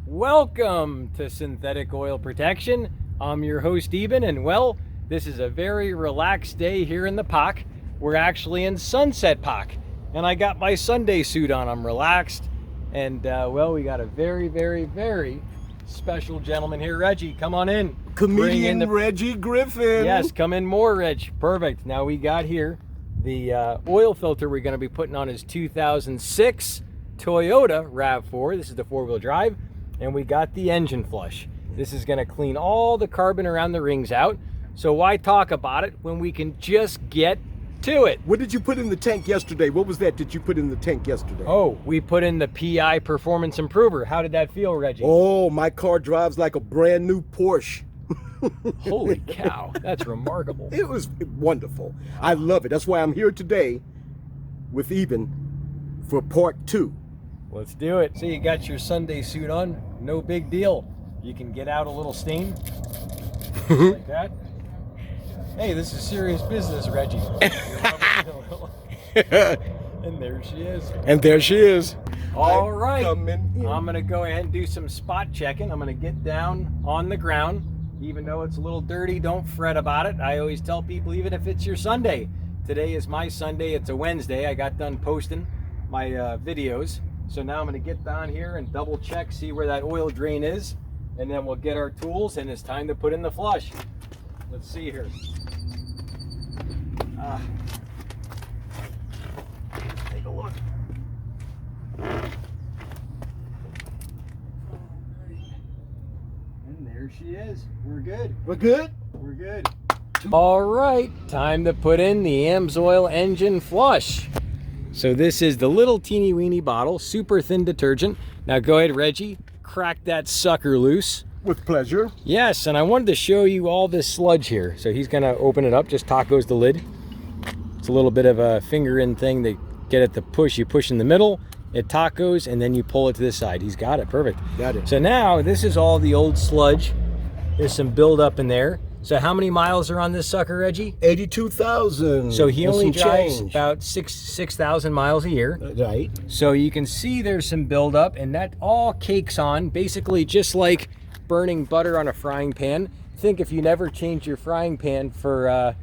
Welcome to Synthetic Oil Protection. I'm your host Eben, and well, this is a very relaxed day here in the park. We're actually in Sunset Park, and I got my Sunday suit on. I'm relaxed, and well, we got a very special gentleman here. Reggie, come on in. Comedian Reggie Griffin. Yes, come in more, Reg. Perfect. Now we got here the oil filter we're going to be putting on his 2006 Toyota RAV4. This is the four-wheel drive. And we got the engine flush. This is going to clean all the carbon around the rings out. So why talk about it when we can just get to it? What did you put in the tank yesterday? What was that you put in the tank yesterday? Oh, we put in the PI Performance Improver. How did that feel, Reggie? Oh, my car drives like a brand new Porsche. Holy cow, that's remarkable. It was wonderful. I love it. That's why I'm here today with Eben for part 2. Let's do it. So you got your Sunday suit on, no big deal. You can get out a little stain, like that. Hey, this is serious business, Reggie. And there she is. And there she is. All right, I'm gonna go ahead and do some spot checking. I'm gonna get down on the ground. Even though it's a little dirty, don't fret about it. I always tell people, even if it's your Sunday. Today is my Sunday, it's a Wednesday. I got done posting my videos. So now I'm going to get down here and double check, see where that oil drain is, and then we'll get our tools, and it's time to put in the flush. Let's see here. Take a look. And there she is. We're good. We're good? We're good. All right, time to put in the AMSOIL engine flush. So this is the little teeny weeny bottle, super thin detergent. Now go ahead, Reggie, crack that sucker loose. With pleasure. Yes, and I wanted to show you all this sludge here. So he's gonna open it up, just tacos the lid. It's a little bit of a finger in thing to get it to push. You push in the middle, it tacos, and then you pull it to this side. He's got it, perfect. Got it. So now this is all the old sludge. There's some buildup in there. So how many miles are on this sucker, Reggie? 82,000. So he only drives about 6,000 miles a year. Right. So you can see there's some buildup, and that all cakes on, basically just like burning butter on a frying pan. Think if you never changed your frying pan for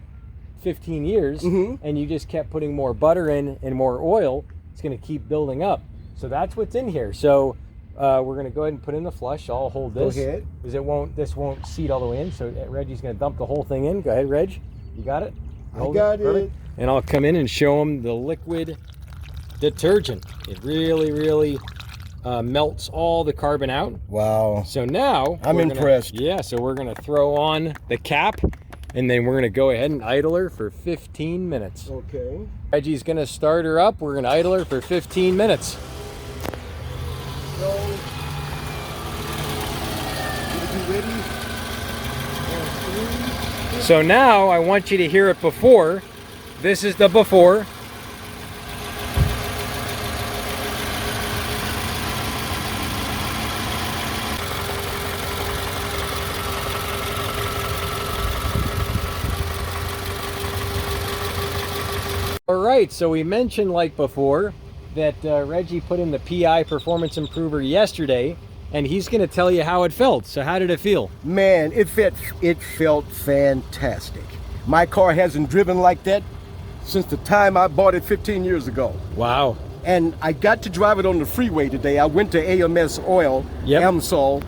15 years, and you just kept putting more butter in and more oil, it's going to keep building up. So that's what's in here. So we're going to go ahead and put in the flush. I'll hold this. Go ahead. Because this won't seat all the way in. So Reggie's going to dump the whole thing in. Go ahead, Reg. You got it? I got it. And I'll come in and show him the liquid detergent. It really melts all the carbon out. Wow. So now I'm impressed. So we're going to throw on the cap, and then we're going to go ahead and idle her for 15 minutes. Okay. Reggie's going to start her up. We're going to idle her for 15 minutes. So, ready? So now I want you to hear it before. This is the before. All right, so we mentioned like before that Reggie put in the PI Performance Improver yesterday, and he's going to tell you how it felt. So how did it feel? Man, it felt fantastic. My car hasn't driven like that since the time I bought it 15 years ago. Wow. And I got to drive it on the freeway today. I went to AMSOIL, AMSOIL,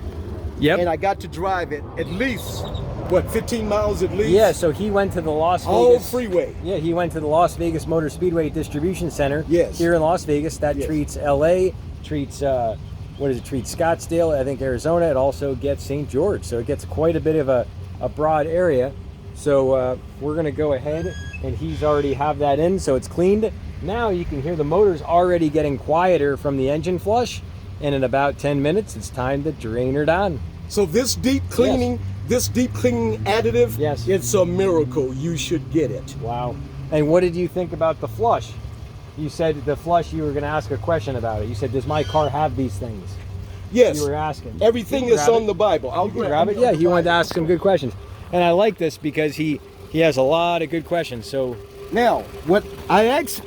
and I got to drive it at least, 15 miles at least? Yeah, so he went to the Las Vegas. Oh, freeway. Yeah, he went to the Las Vegas Motor Speedway Distribution Center. Yes. Here in Las Vegas. That treats LA, treats, treats Scottsdale, I think Arizona. It also gets St. George. So it gets quite a bit of a broad area. So we're going to go ahead, and he's already have that in, so it's cleaned. Now you can hear the motor's already getting quieter from the engine flush. And in about 10 minutes, it's time to drain her down. So this deep cleaning, additive, it's a miracle. You should get it. Wow. And what did you think about the flush? You said the flush, you were going to ask a question about it. You said, does my car have these things? Yes. You were asking. Everything is on the Bible. I'll grab it. Yeah, he wanted to ask some good questions. And I like this because he has a lot of good questions. So now, what I asked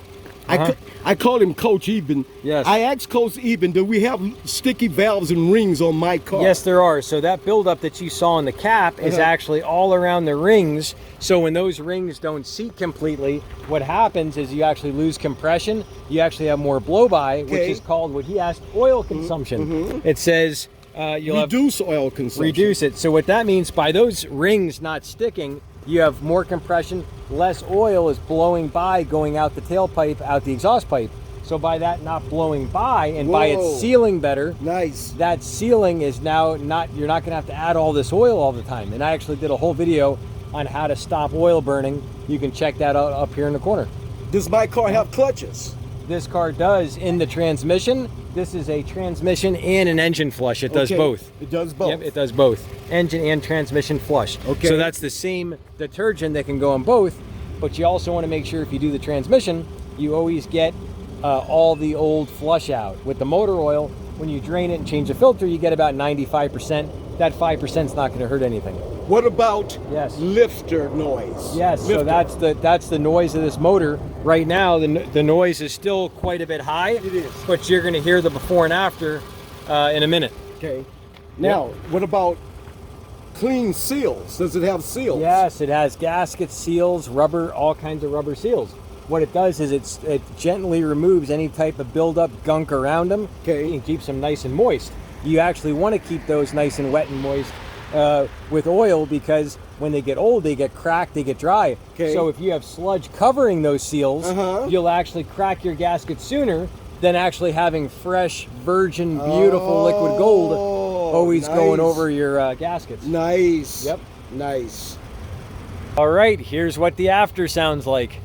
I call him Coach Eben. Yes. I asked Coach Eben, do we have sticky valves and rings on my car? Yes, there are. So that buildup that you saw in the cap is actually all around the rings. So when those rings don't seat completely, what happens is you actually lose compression. You actually have more blow-by, which is called, what he asked, oil consumption. It says you'll reduce oil consumption. Reduce it. So what that means, by those rings not sticking, you have more compression, less oil is blowing by, going out the tailpipe, out the exhaust pipe. So by that not blowing by and by it sealing better, that sealing is now not, you're not gonna have to add all this oil all the time. And I actually did a whole video on how to stop oil burning. You can check that out up here in the corner. Does my car have clutches? This car does in the transmission. This is a transmission and an engine flush. It does both. It does both. Yep, it does both. Engine and transmission flush. Okay. So that's the same detergent that can go on both, but you also want to make sure if you do the transmission, you always get all the old flush out. With the motor oil, when you drain it and change the filter, you get about 95%. That 5% is not going to hurt anything. What about lifter noise? Yes, lifter. So that's the noise of this motor. Right now, the noise is still quite a bit high. It is. But you're going to hear the before and after in a minute. Okay. Now, what about clean seals? Does it have seals? Yes, it has gaskets, seals, rubber, all kinds of rubber seals. What it does is it gently removes any type of buildup, gunk around them, and keeps them nice and moist. You actually want to keep those nice and wet and moist with oil, because when they get old, they get cracked, they get dry. So if you have sludge covering those seals, you'll actually crack your gasket sooner than actually having fresh, virgin, beautiful liquid gold always going over your gaskets. Nice. Yep. Nice. All right, here's what the after sounds like.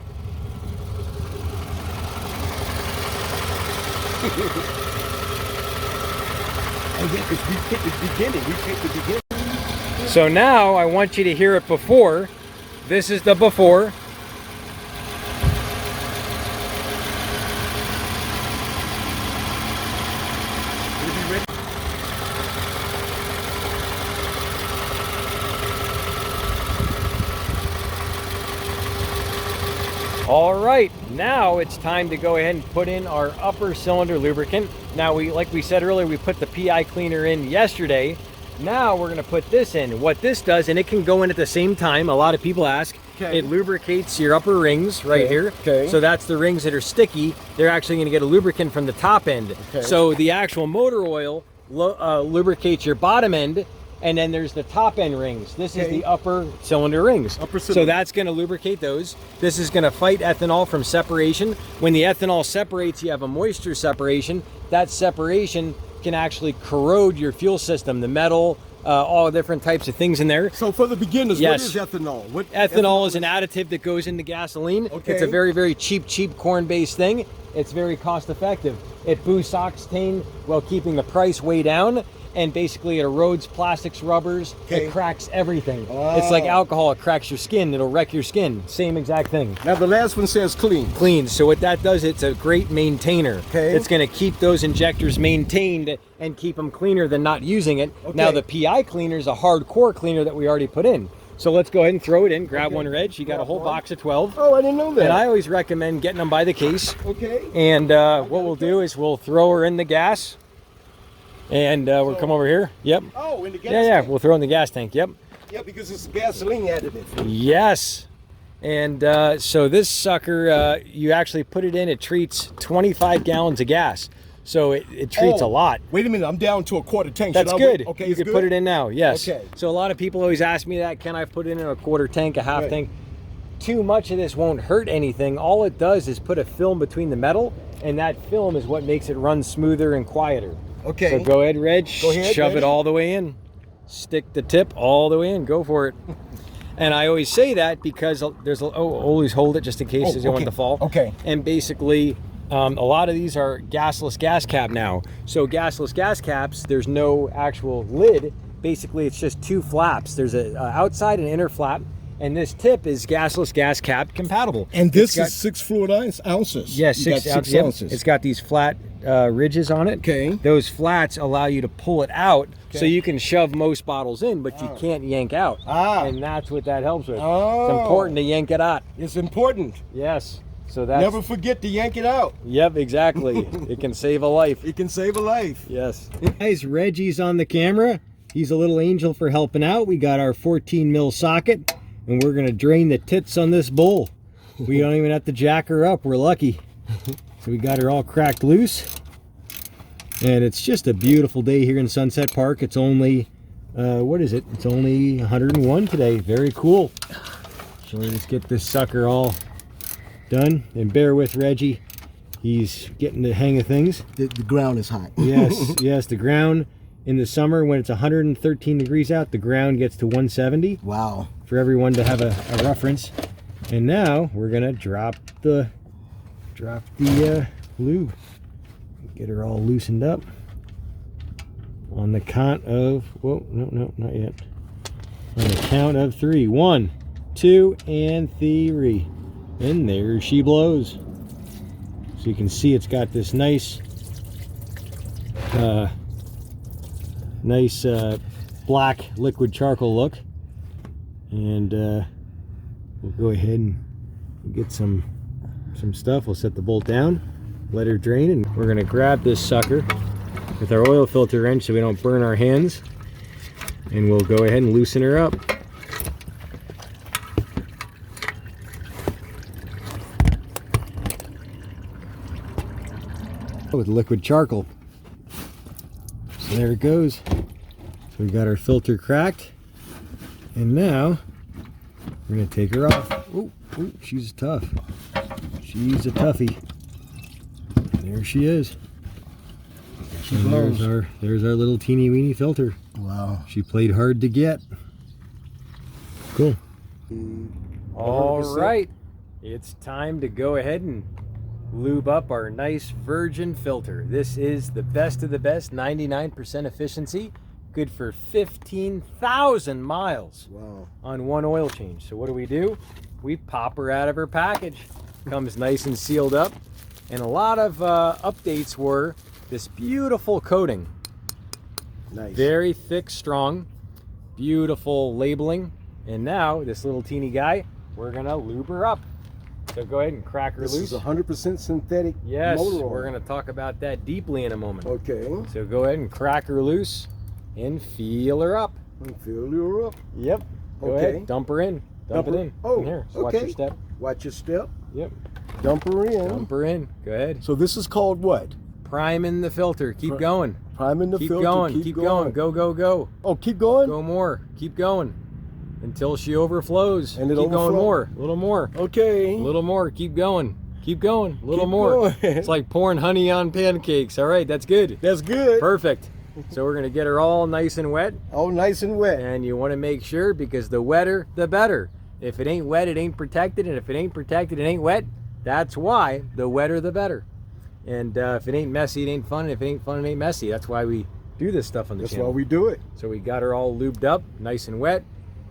So now I want you to hear it before. This is the before. All right, now it's time to go ahead and put in our upper cylinder lubricant. Now, like we said earlier, we put the PI cleaner in yesterday. Now we're gonna put this in. What this does, and it can go in at the same time, a lot of people ask, it lubricates your upper rings right here. So that's the rings that are sticky. They're actually gonna get a lubricant from the top end. So the actual motor oil lubricates your bottom end, and then there's the top end rings. This is the upper cylinder rings. So that's going to lubricate those. This is going to fight ethanol from separation. When the ethanol separates, you have a moisture separation. That separation can actually corrode your fuel system, the metal, all different types of things in there. So for the beginners, what is ethanol? Ethanol is an additive that goes into gasoline. It's a very, very cheap corn-based thing. It's very cost effective. It boosts octane while keeping the price way down. And basically it erodes plastics, rubbers, it cracks everything. It's like alcohol, it cracks your skin, it'll wreck your skin. Same exact thing. Now the last one says clean. Clean, so what that does, it's a great maintainer. It's gonna keep those injectors maintained and keep them cleaner than not using it. Now the PI cleaner is a hardcore cleaner that we already put in. So let's go ahead and throw it in, grab one, Reg. You got a whole box of 12. Oh, I didn't know that. And I always recommend getting them by the case. And what we'll do is we'll throw her in the gas. And we'll come over here. Yep. Oh, in the gas tank. Yeah, we'll throw in the gas tank. Yep. Yeah, because it's gasoline additive. Yes. And so this sucker, you actually put it in, it treats 25 gallons of gas. So it treats a lot. Wait a minute, I'm down to a quarter tank. That's good. Okay, you can put it in now, yes. Okay. So a lot of people always ask me that, can I put it in a quarter tank, a half tank? Too much of this won't hurt anything. All it does is put a film between the metal, and that film is what makes it run smoother and quieter. Okay. So go ahead, Reg. Go ahead, shove it all the way in. Stick the tip all the way in. Go for it. And I always say that because there's always hold it just in case you don't want it to fall. Okay. And basically, a lot of these are gasless gas cap now. So gasless gas caps, there's no actual lid. Basically, it's just two flaps. There's a outside and inner flap. And this tip is gasless gas cap compatible. And this is 6 fluid ounces. Yes, 6 ounces. It's got these flat ridges on it. Okay. Those flats allow you to pull it out, so you can shove most bottles in, but you can't yank out. And that's what that helps with. It's important to yank it out. It's important. Yes. So that's... Never forget to yank it out. Yep, exactly. It can save a life. It can save a life. Yes. Guys, Reggie's on the camera. He's a little angel for helping out. We got our 14 mil socket, and we're gonna drain the tits on this bull. We don't even have to jack her up. We're lucky. So we got her all cracked loose. And it's just a beautiful day here in Sunset Park. It's only, what is it? It's only 101 today. Very cool. So let's get this sucker all done. And bear with Reggie. He's getting the hang of things. The ground is hot. Yes, yes. The ground in the summer when it's 113 degrees out, the ground gets to 170. Wow. For everyone to have a reference. And now we're gonna drop the lube. Get her all loosened up. On the count of, whoa, no, not yet. On the count of 3. 1, 2, and 3. And there she blows. So you can see it's got this nice black liquid charcoal look. And we'll go ahead and get some stuff. We'll set the bolt down, let her drain, and we're gonna grab this sucker with our oil filter wrench so we don't burn our hands, and we'll go ahead and loosen her up. With liquid charcoal. So there it goes. So we got our filter cracked, and now we're gonna take her off. Oh, she's tough. She's a toughie. There she is. There's our little teeny weeny filter. Wow. She played hard to get. Cool. All right. It's time to go ahead and lube up our nice virgin filter. This is the best of the best, 99% efficiency, good for 15,000 miles. Wow. On one oil change. So what do? We pop her out of her package. Comes nice and sealed up. And a lot of updates were this beautiful coating. Nice. Very thick, strong, beautiful labeling. And now this little teeny guy, we're gonna lube her up. So go ahead and crack her loose. This is 100% synthetic yes, motor oil. We're going to talk about that deeply in a moment. Okay. So go ahead and crack her loose and feel her up. And feel her up. Yep. Go ahead. Dump her in. Dump it in. Oh, in here. So okay. Watch your step. Watch your step. Yep. Dump her in. Dump her in. Go ahead. So this is called what? Priming the filter. Keep going. Priming the keep filter. Going. Keep going. Go, go, go. Oh, keep going? Go more. Keep going. Until she overflows. And it keep going more. A little more. Okay. A little more. Keep going. Keep going. A little more. Going. It's like pouring honey on pancakes. All right, that's good. That's good. Perfect. So we're going to get her all nice and wet. All nice and wet. And you want to make sure, because the wetter, the better. If it ain't wet, it ain't protected. And if it ain't protected, it ain't wet. That's why the wetter, the better. And if it ain't messy, it ain't fun. And if it ain't fun, it ain't messy. That's why we do this stuff on the channel. That's why we do it. So we got her all lubed up, nice and wet.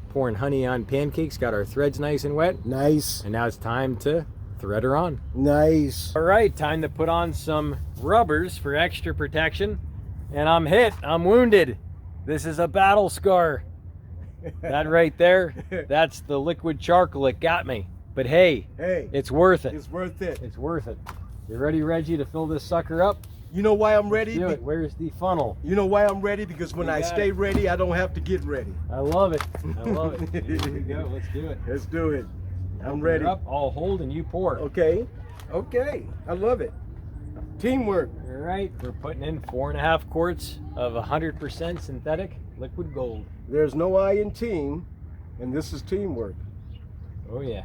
Pouring honey on pancakes, got our threads nice and wet. Nice. And now it's time to thread her on. Nice. All right, time to put on some rubbers for extra protection. And I'm hit, I'm wounded. This is a battle scar. That right there, that's the liquid charcoal. It got me. But hey, it's worth it. It's worth it. It's worth it. You ready, Reggie, to fill this sucker up? You know why I'm ready? Do it. Where's the funnel? You know why I'm ready? Because when I stay ready, I don't have to get ready. I love it. I love it. Here we go. Let's do it. Let's do it. I'm Open ready. Up. I'll hold and you pour. Okay. Okay. I love it. Teamwork. All right. We're putting in 4.5 quarts of 100% synthetic liquid gold. There's no I in team, and this is teamwork. Oh yeah.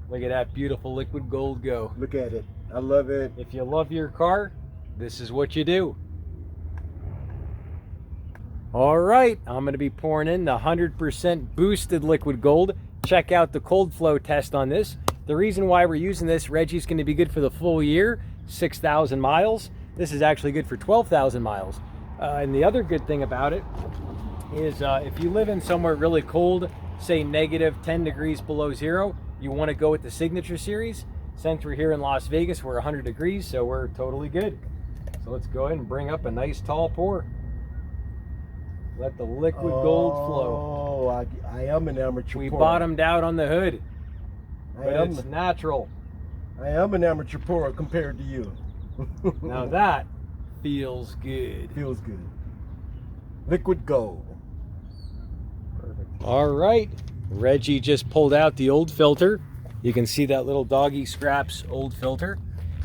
Look at that beautiful liquid gold go. Look at it. I love it. If you love your car, this is what you do. All right, I'm going to be pouring in the 100% boosted liquid gold. Check out the cold flow test on this. The reason why we're using this, Reggie's going to be good for the full year, 6,000 miles. This is actually good for 12,000 miles. And the other good thing about it is if you live in somewhere really cold, say negative 10 degrees below zero, you want to go with the Signature Series. Since we're here in Las Vegas, we're 100 degrees, so we're totally good. So let's go ahead and bring up a nice tall pour. Let the liquid gold flow. Oh, I am an amateur We pourer. bottomed out on the hood, but it's natural. I am an amateur pourer compared to you. Now that feels good. Feels good. Liquid gold. Perfect. All right. Reggie just pulled out the old filter. You can see that little Doggy Scraps old filter.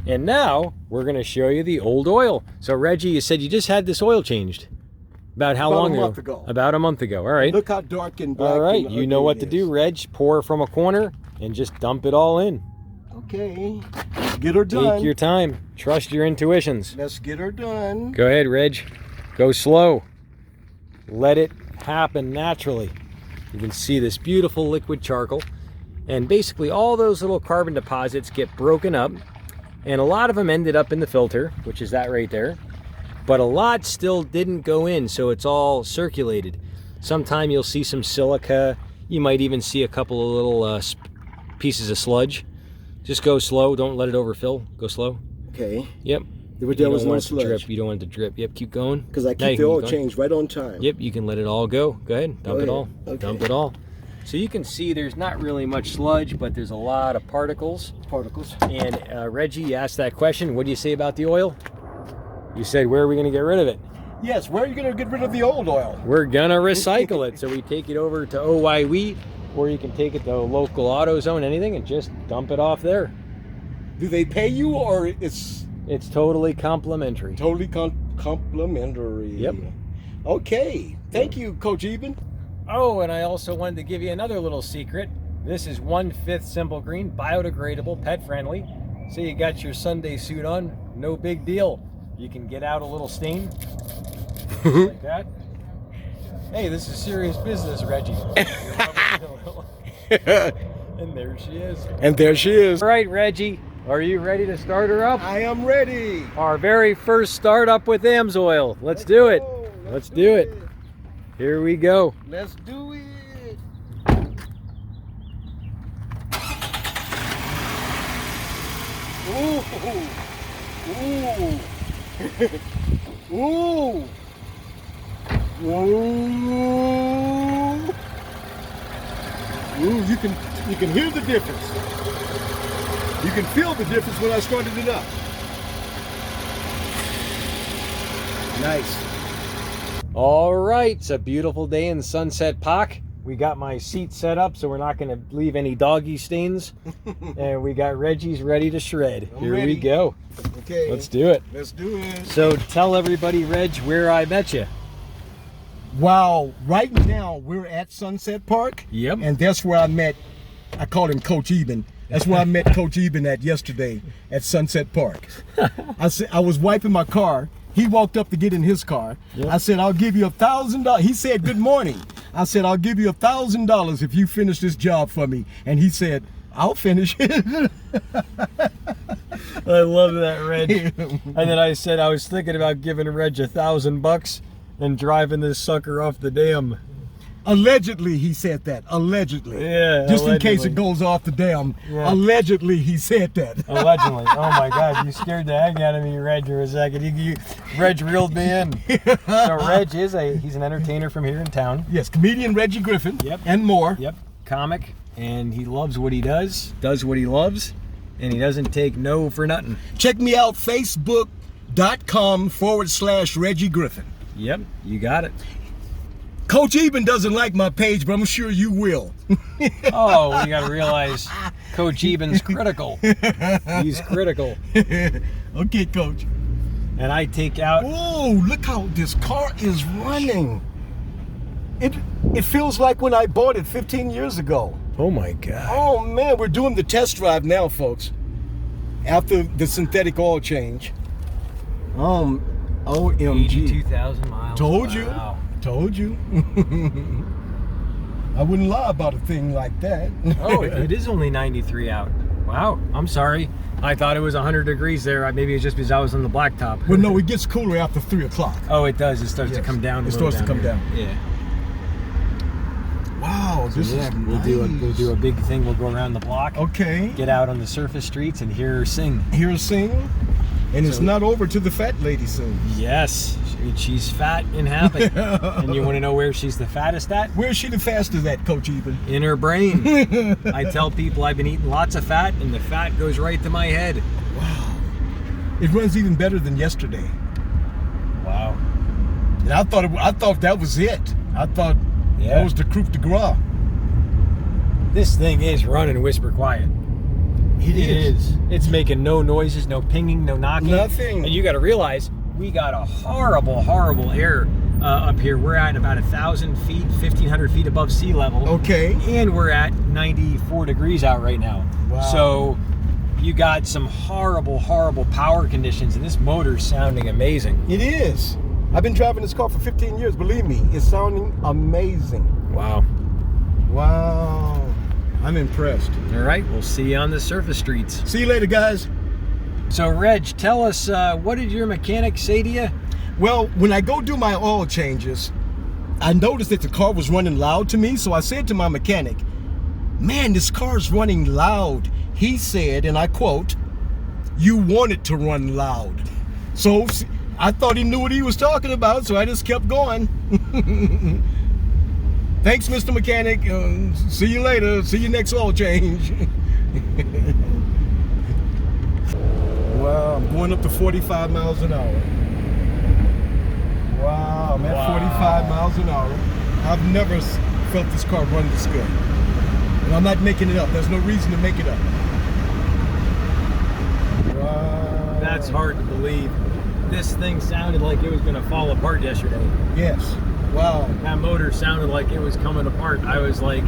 And now we're going to show you the old oil. So Reggie, you said you just had this oil changed. About how long ago? About a month ago. About a month ago. All right. Look how dark and black. All right. You know what to do, Reg. Pour from a corner and just dump it all in. Okay. Let's get her done. Take your time. Trust your intuitions. Let's get her done. Go ahead, Reg. Go slow. Let it happen naturally. You can see this beautiful liquid charcoal. And basically all those little carbon deposits get broken up. And a lot of them ended up in the filter, which is that right there. But a lot still didn't go in, so it's all circulated. Sometime you'll see some silica. You might even see a couple of little pieces of sludge. Just go slow. Don't let it overfill. Go slow. Okay. Yep. There was no sludge. Drip. You don't want it to drip. Yep, keep going. Because I keep the oil change right on time. Yep, you can let it all go. Go ahead. Dump it all. Okay. Dump it all. So you can see there's not really much sludge, but there's a lot of particles. And Reggie, you asked that question. What do you say about the oil? You said, where are we going to get rid of it? Yes, where are you going to get rid of the old oil? We're going to recycle it. So we take it over to OYW, or you can take it to a local AutoZone, anything, and just dump it off there. Do they pay you, or it's totally complimentary? Totally complimentary. Yep. Okay. Thank you, Coach Eben. Oh, and I also wanted to give you another little secret. This is 1/5 simple green, biodegradable, pet friendly. So you got your Sunday suit on, no big deal. You can get out a little stain like that. Hey, this is serious business, Reggie. And there she is. And there she is. All right, Reggie, are you ready to start her up? I am ready. Our very first startup with AMSOIL. Let's do it. Let's do it. Here we go. Let's do it. Ooh. Ooh. Ooh. Ooh. Ooh, you can hear the difference. You can feel the difference when I started it up. Nice. All right, it's a beautiful day in Sunset Park. We got my seat set up so we're not going to leave any doggy stains. And we got Reggie's ready to shred. Here we go. Okay. Let's do it. Let's do it. So tell everybody, Reg, where I met you. Wow, right now we're at Sunset Park. Yep. And that's where I met, I called him Coach Eben. That's where I met Coach Eben at yesterday at Sunset Park. I was wiping my car. He walked up to get in his car. Yep. I said, I'll give you $1,000. He said, good morning. I said, I'll give you $1,000 if you finish this job for me. And he said, I'll finish it. I love that, Reg. And then I said I was thinking about giving Reg $1,000 and driving this sucker off the dam. Allegedly, he said that. Allegedly. Yeah. Just in case it goes off the dam. Yeah. Allegedly, he said that. Allegedly. Oh my God, you scared the heck out of me, Reg, for a second. Reg reeled me in. So Reg he's an entertainer from here in town. Yes, comedian Reggie Griffin. Yep. And more. Yep. Comic, and he loves what he does what he loves, and he doesn't take no for nothing. Check me out, facebook.com/Reggie Griffin. Yep, you got it. Coach Eben doesn't like my page, but I'm sure you will. Oh, you got to realize Coach Eben's critical. He's critical. Okay, Coach. And I take out... Oh, look how this car is running. It feels like when I bought it 15 years ago. Oh, my God. Oh, man, we're doing the test drive now, folks. After the synthetic oil change. OMG. 82,000 miles. Told you. Wow. Told you. I wouldn't lie about a thing like that. Oh, it is only 93 out. Wow, I'm sorry. I thought it was 100 degrees there. Maybe it's just because I was on the blacktop. Well, no, it gets cooler after 3 o'clock. Oh, it does. It starts to come down. It starts to come down. Yeah. Wow, this is nice. We'll do a big thing. We'll go around the block. Okay. Get out on the surface streets and hear her sing. Hear her sing. And it's not over to the fat lady soon. Yes, she's fat and happy. And you want to know where she's the fattest at? Where's she the fastest at, Coach Eben? In her brain. I tell people I've been eating lots of fat, and the fat goes right to my head. Wow. It runs even better than yesterday. Wow. And I thought that was it. I thought that was the coup de grace. This thing is running whisper quiet. It is. It's making no noises, no pinging, no knocking. Nothing. And you got to realize we got a horrible air up here. We're at about 1,000 feet, 1,500 feet above sea level. Okay. And we're at 94 degrees out right now. Wow. So you got some horrible power conditions, and this motor's sounding amazing. It is. I've been driving this car for 15 years. Believe me, it's sounding amazing. Wow. Wow. I'm impressed. All right, we'll see you on the surface streets. See you later, guys. So, Reg, tell us, what did your mechanic say to you? Well, when I go do my oil changes, I noticed that the car was running loud to me, so I said to my mechanic, man, this car's running loud. He said, and I quote, you want it to run loud. So I thought he knew what he was talking about, so I just kept going. Thanks, Mr. Mechanic. See you later. See you next oil change. Wow, I'm going up to 45 miles an hour. Wow, I'm at 45 miles an hour. I've never felt this car run this good. And I'm not making it up. There's no reason to make it up. Wow. That's hard to believe. This thing sounded like it was going to fall apart yesterday. Yes. Wow. That motor sounded like it was coming apart. I was like,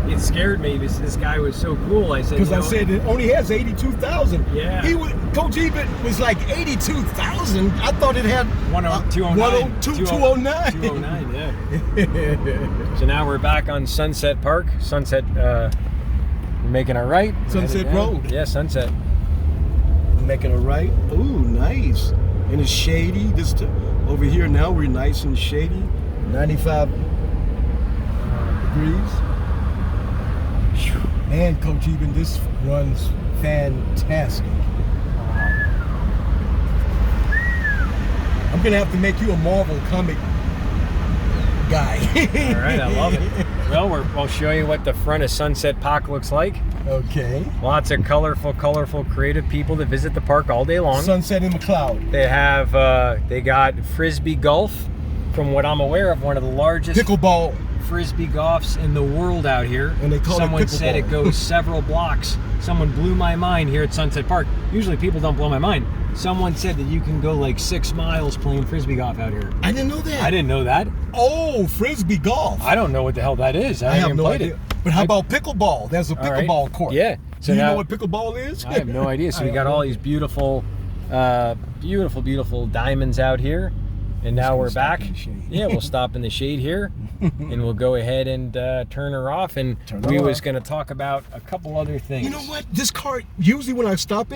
it scared me because this guy was so cool. I said, because I said it only has 82,000. Yeah. Coach Eben was like 82,000. I thought it had 209. 209, yeah. So now we're back on Sunset Park. Sunset, we're making a right. Sunset Road. Yeah, Sunset. Making a right. Ooh, nice. And it's shady. Over here now we're nice and shady. 95 degrees. Man, Coach Eben, this runs fantastic. I'm gonna have to make you a Marvel comic guy. All right, I love it. Well, we'll show you what the front of Sunset Park looks like. Okay. Lots of colorful, creative people that visit the park all day long. Sunset in the cloud. They have, they got Frisbee Golf, from what I'm aware of, one of the largest pickleball Frisbee golfs in the world out here. And they call Someone it said it goes several blocks. Someone blew my mind here at Sunset Park. Usually people don't blow my mind. Someone said that you can go like 6 miles playing Frisbee golf out here. I didn't know that. I didn't know that. Oh, Frisbee golf. I don't know what the hell that is. I have no played idea. it. But how about pickleball? There's a pickleball court. Yeah. So do you know what pickleball is? I have no idea. So we got all these beautiful diamonds out here. And now we're back. Yeah, we'll stop in the shade here. And we'll go ahead and turn her off. And we was going to talk about a couple other things. You know what? This car, usually when I stop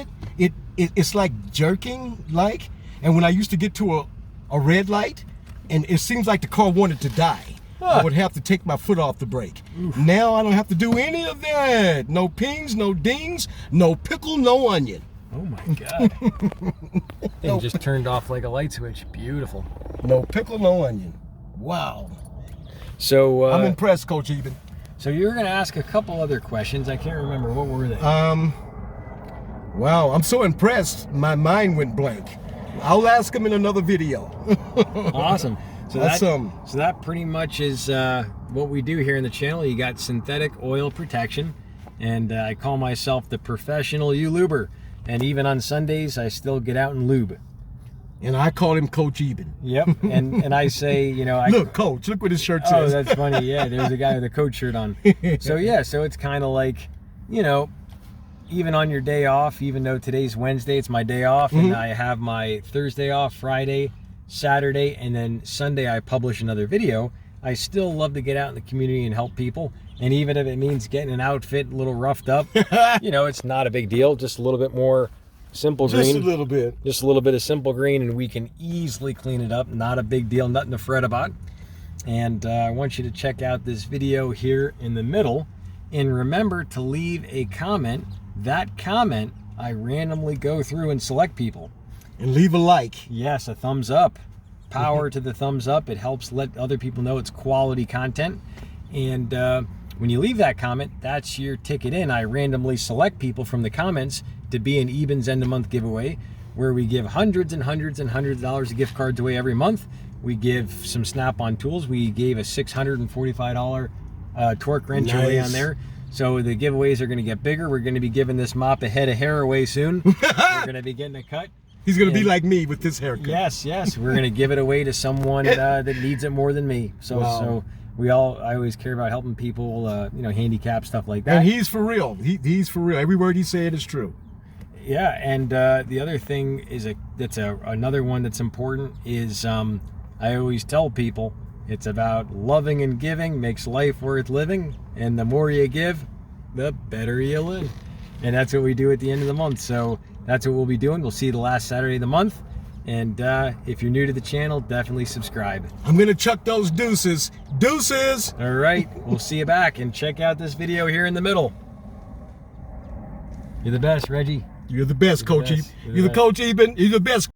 it's like jerking, like. And when I used to get to a red light, and it seems like the car wanted to die. I would have to take my foot off the brake. Oof. Now I don't have to do any of that. No pings, no dings, no pickle, no onion. Oh my God. Thing just turned off like a light switch. Beautiful. No pickle, no onion. Wow. So I'm impressed, Coach Eben. So you were going to ask a couple other questions. I can't remember. What were they? Wow, I'm so impressed. My mind went blank. I'll ask him in another video. Awesome. So So that pretty much is what we do here in the channel. You got synthetic oil protection, and I call myself the professional U-luber. And even on Sundays, I still get out and lube. And I call him Coach Eben. Yep. And I say, you know, look, Coach, look what his shirt says. Oh, that's funny. Yeah, there's a guy with a coach shirt on. So yeah, so it's kind of like, you know, even on your day off, even though today's Wednesday, it's my day off, and I have my Thursday off, Friday, Saturday, and then Sunday I publish another video. I still love to get out in the community and help people. And even if it means getting an outfit a little roughed up, you know, it's not a big deal. Just a little bit more simple green. Just a little bit. Just a little bit of simple green, and we can easily clean it up. Not a big deal, nothing to fret about. And I want you to check out this video here in the middle. And remember to leave a comment. That comment, I randomly go through and select people. And leave a like. Yes, a thumbs up. Power to the thumbs up. It helps let other people know it's quality content. And when you leave that comment, that's your ticket in. I randomly select people from the comments to be in Eben's end of month giveaway, where we give hundreds and hundreds and hundreds of dollars of gift cards away every month. We give some Snap-on tools. We gave a $645 torque wrench away on there. So the giveaways are going to get bigger. We're going to be giving this mop a head of hair away soon. We're going to be getting a cut. He's going to be like me with this haircut. Yes. We're going to give it away to someone that needs it more than me. So I always care about helping people, handicap, stuff like that. And he's for real. He's for real. Every word he said is true. Yeah, and the other thing is another one that's important is I always tell people it's about loving and giving makes life worth living, and the more you give, the better you live. And that's what we do at the end of the month. So that's what we'll be doing. We'll see you the last Saturday of the month. And if you're new to the channel, definitely subscribe. I'm going to chuck those deuces. Deuces! All right, we'll see you back. And check out this video here in the middle. You're the best, Reggie. You're the best, Coach Eben. You're the Coach Eben. You're the best.